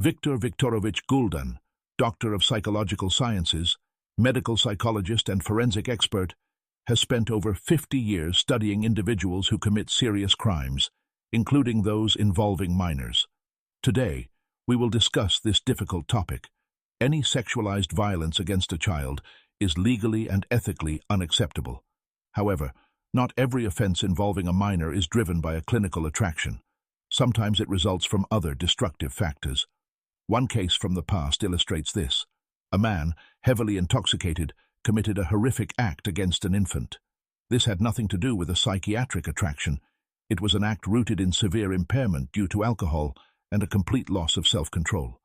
Viktor Viktorovich Guldan, Doctor of Psychological Sciences, medical psychologist and forensic expert, has spent over 50 years studying individuals who commit serious crimes, including those involving minors. Today, we will discuss this difficult topic. Any sexualized violence against a child is legally and ethically unacceptable. However, not every offense involving a minor is driven by a clinical attraction. Sometimes it results from other destructive factors. One case from the past illustrates this. A man, heavily intoxicated, committed a horrific act against an infant. This had nothing to do with a psychiatric attraction. It was an act rooted in severe impairment due to alcohol and a complete loss of self-control.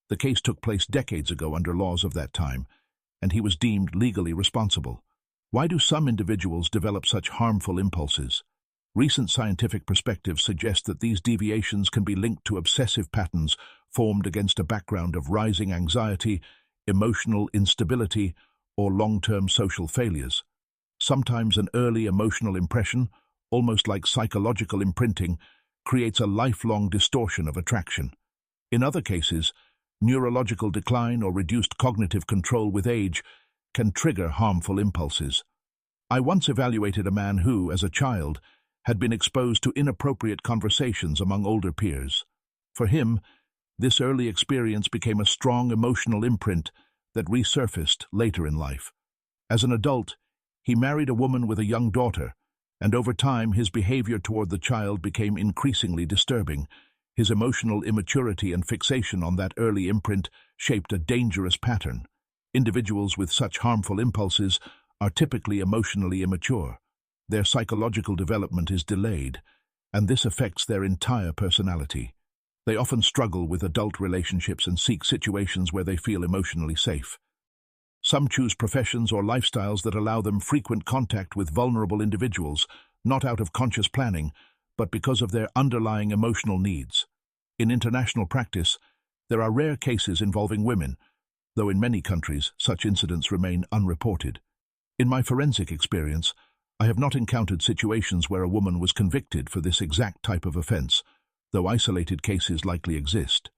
The case took place decades ago under laws of that time, and he was deemed legally responsible. Why do some individuals develop such harmful impulses? Recent scientific perspectives suggest that these deviations can be linked to obsessive patterns formed against a background of rising anxiety, emotional instability, or long-term social failures. Sometimes an early emotional impression, almost like psychological imprinting, creates a lifelong distortion of attraction. In other cases, neurological decline or reduced cognitive control with age can trigger harmful impulses. I once evaluated a man who, as a child, had been exposed to inappropriate conversations among older peers. For him, this early experience became a strong emotional imprint that resurfaced later in life. As an adult, he married a woman with a young daughter, and over time his behavior toward the child became increasingly disturbing. His emotional immaturity and fixation on that early imprint shaped a dangerous pattern. Individuals with such harmful impulses are typically emotionally immature. Their psychological development is delayed, and this affects their entire personality. They often struggle with adult relationships and seek situations where they feel emotionally safe. Some choose professions or lifestyles that allow them frequent contact with vulnerable individuals, not out of conscious planning, but because of their underlying emotional needs. In international practice, there are rare cases involving women, though in many countries such incidents remain unreported. In my forensic experience, I have not encountered situations where a woman was convicted for this exact type of offense, though isolated cases likely exist.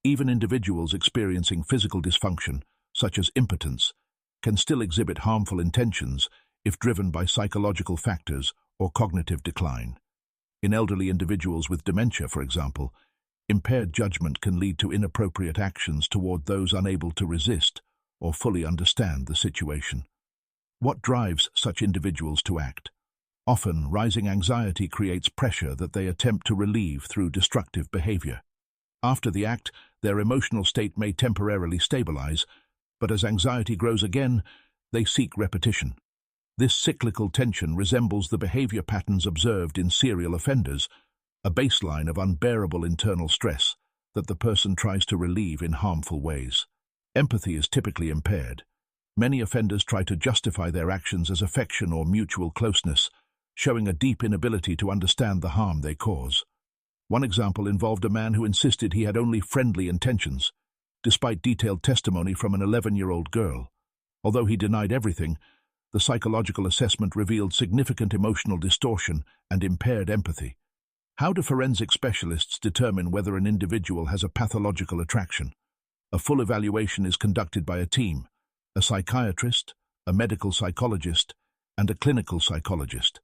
Even individuals experiencing physical dysfunction, such as impotence, can still exhibit harmful intentions if driven by psychological factors or cognitive decline. In elderly individuals with dementia, for example, impaired judgment can lead to inappropriate actions toward those unable to resist or fully understand the situation. What drives such individuals to act? Often, rising anxiety creates pressure that they attempt to relieve through destructive behavior. After the act, their emotional state may temporarily stabilize, but as anxiety grows again, they seek repetition. This cyclical tension resembles the behavior patterns observed in serial offenders, a baseline of unbearable internal stress that the person tries to relieve in harmful ways. Empathy is typically impaired. Many offenders try to justify their actions as affection or mutual closeness, showing a deep inability to understand the harm they cause. One example involved a man who insisted he had only friendly intentions, despite detailed testimony from an 11-year-old girl. Although he denied everything, the psychological assessment revealed significant emotional distortion and impaired empathy. How do forensic specialists determine whether an individual has a pathological attraction? A full evaluation is conducted by a team, a psychiatrist, a medical psychologist, and a clinical psychologist.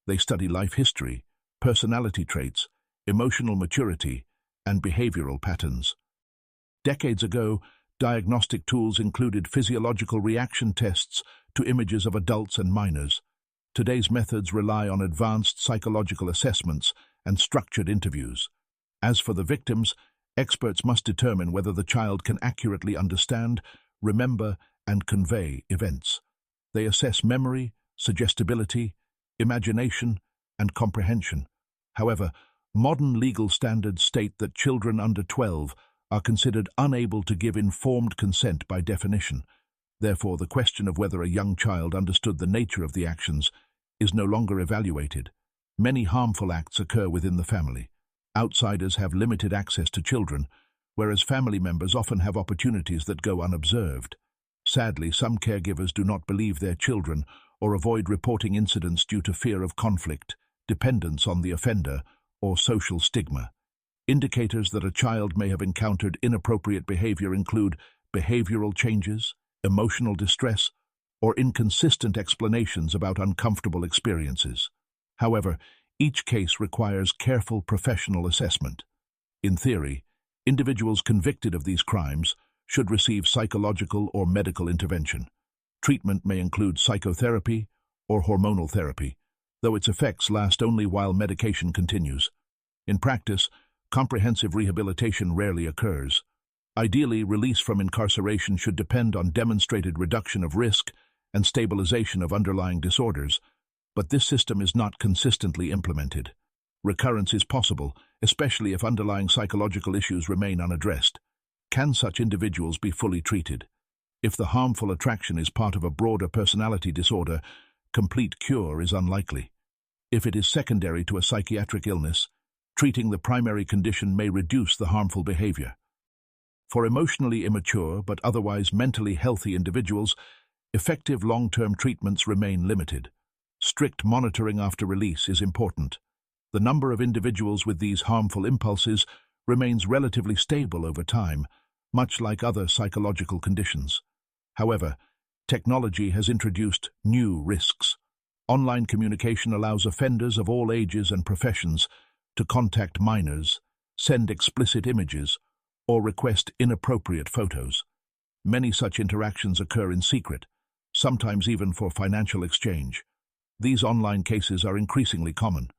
They study life history, personality traits, emotional maturity, and behavioral patterns. Decades ago, diagnostic tools included physiological reaction tests to images of adults and minors. Today's methods rely on advanced psychological assessments and structured interviews. As for the victims, experts must determine whether the child can accurately understand, remember, and convey events. They assess memory, suggestibility, imagination, and comprehension. However, modern legal standards state that children under 12 are considered unable to give informed consent by definition. Therefore, the question of whether a young child understood the nature of the actions is no longer evaluated. Many harmful acts occur within the family. Outsiders have limited access to children, whereas family members often have opportunities that go unobserved. Sadly, some caregivers do not believe their children or avoid reporting incidents due to fear of conflict, dependence on the offender, or social stigma. Indicators that a child may have encountered inappropriate behavior include behavioral changes, emotional distress, or inconsistent explanations about uncomfortable experiences. However, each case requires careful professional assessment. In theory, individuals convicted of these crimes should receive psychological or medical intervention. Treatment may include psychotherapy or hormonal therapy, though its effects last only while medication continues. In practice, comprehensive rehabilitation rarely occurs. Ideally, release from incarceration should depend on demonstrated reduction of risk and stabilization of underlying disorders, but this system is not consistently implemented. Recurrence is possible, especially if underlying psychological issues remain unaddressed. Can such individuals be fully treated? If the harmful attraction is part of a broader personality disorder, complete cure is unlikely. If it is secondary to a psychiatric illness, treating the primary condition may reduce the harmful behavior. For emotionally immature but otherwise mentally healthy individuals, effective long-term treatments remain limited. Strict monitoring after release is important. The number of individuals with these harmful impulses remains relatively stable over time, much like other psychological conditions. However, technology has introduced new risks. Online communication allows offenders of all ages and professions to contact minors, send explicit images, or request inappropriate photos. Many such interactions occur in secret, sometimes even for financial exchange. These online cases are increasingly common.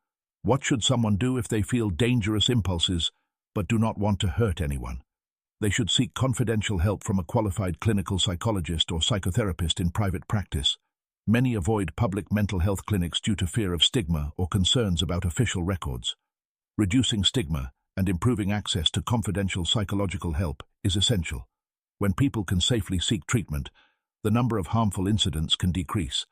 What should someone do if they feel dangerous impulses but do not want to hurt anyone? They should seek confidential help from a qualified clinical psychologist or psychotherapist in private practice. Many avoid public mental health clinics due to fear of stigma or concerns about official records. Reducing stigma and improving access to confidential psychological help is essential. When people can safely seek treatment, the number of harmful incidents can decrease,